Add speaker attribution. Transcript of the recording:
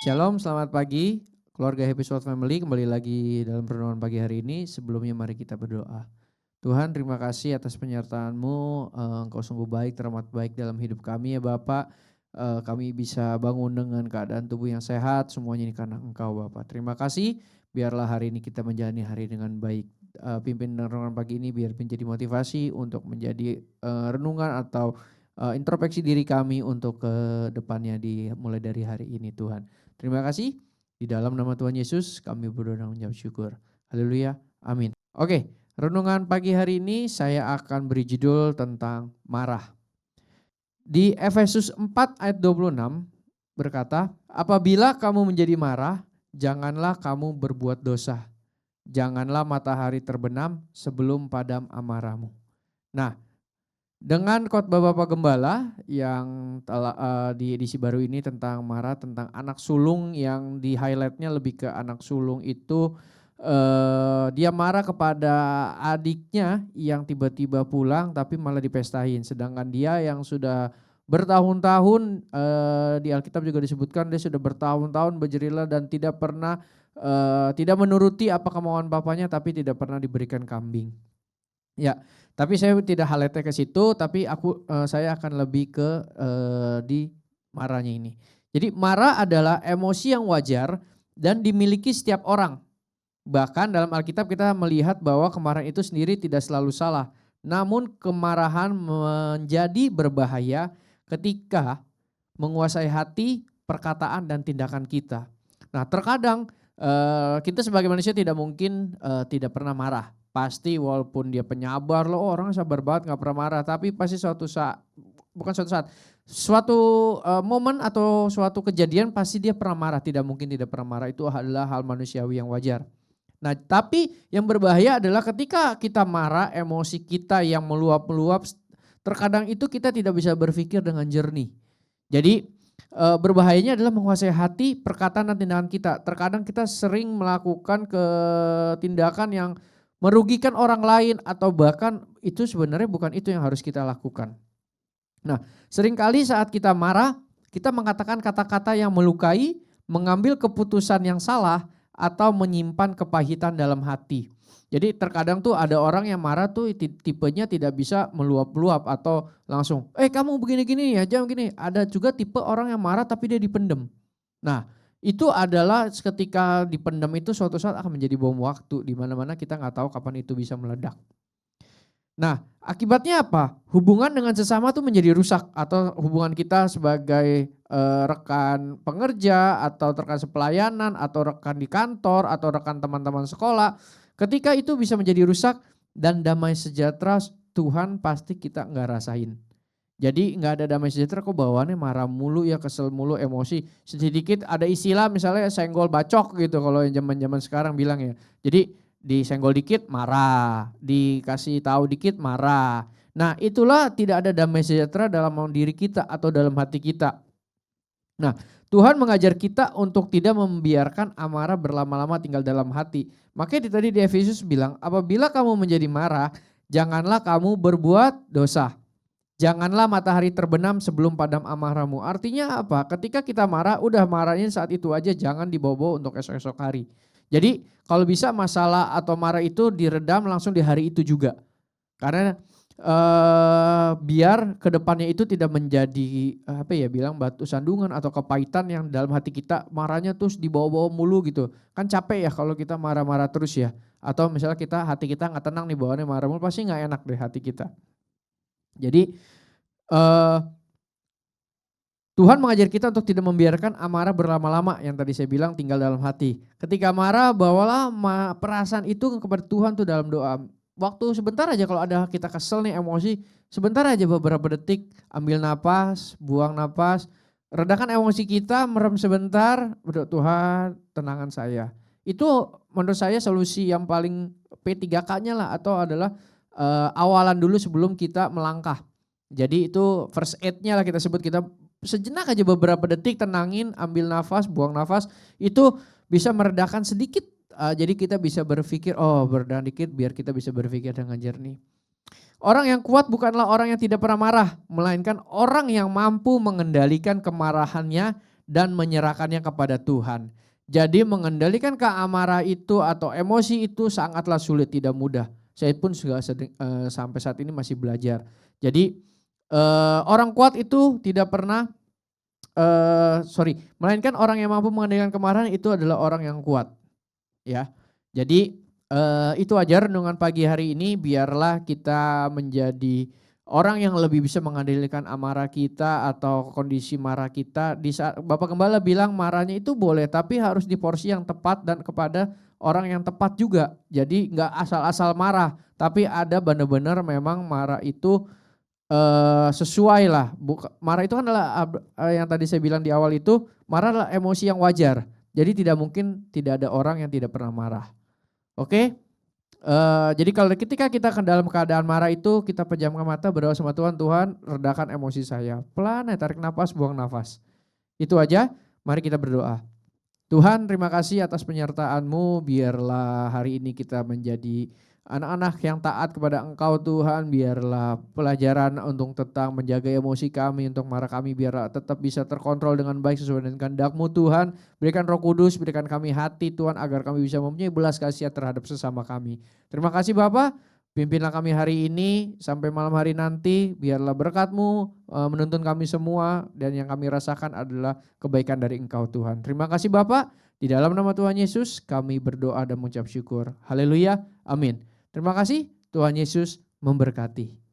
Speaker 1: Shalom, selamat pagi keluarga Happy Sword Family. Kembali lagi dalam renungan pagi hari ini. Sebelumnya mari kita berdoa. Tuhan, terima kasih atas penyertaan-Mu. Engkau sungguh baik, teramat baik dalam hidup kami ya Bapak. Kami bisa bangun dengan keadaan tubuh yang sehat, semuanya ini karena Engkau Bapak. Terima kasih, biarlah hari ini kita menjalani hari dengan baik. Pimpin renungan pagi ini biar menjadi motivasi untuk menjadi renungan atau introspeksi diri kami untuk ke depannya mulai dari hari ini Tuhan. Terima kasih, di dalam nama Tuhan Yesus kami berdoa dan mengucap syukur. Haleluya, amin. Oke, renungan pagi hari ini saya akan beri judul tentang marah. Di Efesus 4 ayat 26 berkata, apabila kamu menjadi marah, janganlah kamu berbuat dosa. Janganlah matahari terbenam sebelum padam amarahmu. Nah, dengan khotbah Bapak Gembala yang telah di edisi baru ini tentang marah, tentang anak sulung yang di highlightnya lebih ke anak sulung itu dia marah kepada adiknya yang tiba-tiba pulang tapi malah dipestain. Sedangkan dia yang sudah bertahun-tahun di Alkitab juga disebutkan dia sudah bertahun-tahun berjerila dan tidak pernah tidak menuruti apa kemauan bapaknya tapi tidak pernah diberikan kambing. Ya, tapi saya tidak highlight ke situ, tapi saya akan lebih ke di marahnya ini. Jadi marah adalah emosi yang wajar dan dimiliki setiap orang. Bahkan dalam Alkitab kita melihat bahwa kemarahan itu sendiri tidak selalu salah. Namun kemarahan menjadi berbahaya ketika menguasai hati, perkataan dan tindakan kita. Nah, terkadang kita sebagai manusia tidak mungkin tidak pernah marah. Pasti walaupun dia penyabar loh, orang sabar banget nggak pernah marah, tapi pasti suatu momen atau suatu kejadian pasti dia pernah marah, tidak mungkin tidak pernah marah, itu adalah hal manusiawi yang wajar. Nah, tapi yang berbahaya adalah ketika kita marah, emosi kita yang meluap-meluap, terkadang itu kita tidak bisa berpikir dengan jernih. Jadi berbahayanya adalah menguasai hati, perkataan dan tindakan kita. Terkadang kita sering melakukan tindakan yang merugikan orang lain atau bahkan itu sebenarnya bukan itu yang harus kita lakukan. Nah, seringkali saat kita marah, kita mengatakan kata-kata yang melukai, mengambil keputusan yang salah atau menyimpan kepahitan dalam hati. Jadi terkadang tuh ada orang yang marah tuh tipenya tidak bisa meluap-luap atau langsung, kamu begini-gini ya, jangan begini. Ada juga tipe orang yang marah tapi dia dipendem. Nah, itu adalah ketika dipendam itu suatu saat akan menjadi bom waktu di mana-mana kita nggak tahu kapan itu bisa meledak. Nah, akibatnya apa? Hubungan dengan sesama tuh menjadi rusak atau hubungan kita sebagai rekan pengerja atau rekan sepelayanan atau rekan di kantor atau rekan teman-teman sekolah. Ketika itu bisa menjadi rusak dan damai sejahtera Tuhan pasti kita nggak rasain. Jadi nggak ada damai sejahtera kok bawaannya marah mulu ya, kesel mulu, emosi. Sedikit ada istilah misalnya senggol bacok gitu kalau yang zaman-zaman sekarang bilang ya. Jadi disenggol dikit marah, dikasih tahu dikit marah. Nah, itulah tidak ada damai sejahtera dalam diri kita atau dalam hati kita. Nah, Tuhan mengajar kita untuk tidak membiarkan amarah berlama-lama tinggal dalam hati. Makanya tadi di Efesus bilang, apabila kamu menjadi marah, janganlah kamu berbuat dosa. Janganlah matahari terbenam sebelum padam amarahmu. Artinya apa? Ketika kita marah, udah marahnya saat itu aja, jangan dibawa-bawa untuk esok-esok hari. Jadi kalau bisa masalah atau marah itu diredam langsung di hari itu juga. Karena biar kedepannya itu tidak menjadi batu sandungan atau kepahitan yang dalam hati kita marahnya terus dibawa-bawa mulu gitu. Kan capek ya kalau kita marah-marah terus ya. Atau misalnya hati kita nggak tenang nih bawaannya marah mulu, pasti nggak enak deh hati kita. Jadi Tuhan mengajar kita untuk tidak membiarkan amarah berlama-lama yang tadi saya bilang tinggal dalam hati. Ketika marah bawalah perasaan itu kepada Tuhan tuh dalam doa. Waktu sebentar aja kalau ada kita kesel nih emosi, sebentar aja beberapa detik ambil napas, buang napas, redakan emosi kita, merem sebentar, berdoa Tuhan tenangkan saya. Itu menurut saya solusi yang paling P3K-nya lah atau adalah awalan dulu sebelum kita melangkah. Jadi itu first aid-nya lah kita sebut, kita sejenak aja beberapa detik tenangin, ambil nafas, buang nafas, itu bisa meredakan sedikit. Jadi kita bisa berpikir, berdahan dikit biar kita bisa berpikir dengan jernih. Orang yang kuat bukanlah orang yang tidak pernah marah, melainkan orang yang mampu mengendalikan kemarahannya dan menyerahkannya kepada Tuhan. Jadi mengendalikan keamarah itu atau emosi itu sangatlah sulit, tidak mudah. Saya pun juga sampai saat ini masih belajar. Jadi orang kuat itu tidak pernah melainkan orang yang mampu mengendalikan kemarahan itu adalah orang yang kuat, ya. Jadi itu aja renungan pagi hari ini, biarlah kita menjadi orang yang lebih bisa mengendalikan amarah kita atau kondisi marah kita. Di saat Bapak Gembala bilang marahnya itu boleh, tapi harus di porsi yang tepat dan kepada orang yang tepat juga. Jadi nggak asal-asal marah, tapi ada benar-benar memang marah itu sesuai lah. Marah itu kan adalah yang tadi saya bilang di awal itu, marah adalah emosi yang wajar. Jadi tidak mungkin tidak ada orang yang tidak pernah marah. Oke? Jadi kalau ketika kita dalam keadaan marah itu, kita pejamkan mata, berdoa sama Tuhan, Tuhan redakan emosi saya. Pelan ya, tarik nafas, buang nafas. Itu aja, mari kita berdoa. Tuhan, terima kasih atas penyertaan-Mu, biarlah hari ini kita menjadi anak-anak yang taat kepada Engkau Tuhan, biarlah pelajaran untuk tentang menjaga emosi kami, untuk marah kami biarlah tetap bisa terkontrol dengan baik sesuai dengan kehendak-Mu Tuhan. Berikan Roh Kudus, berikan kami hati Tuhan agar kami bisa mempunyai belas kasihan terhadap sesama kami. Terima kasih Bapak, pimpinlah kami hari ini sampai malam hari nanti, biarlah berkat-Mu menuntun kami semua dan yang kami rasakan adalah kebaikan dari Engkau Tuhan. Terima kasih Bapak, di dalam nama Tuhan Yesus kami berdoa dan mengucap syukur. Haleluya, amin. Terima kasih, Tuhan Yesus memberkati.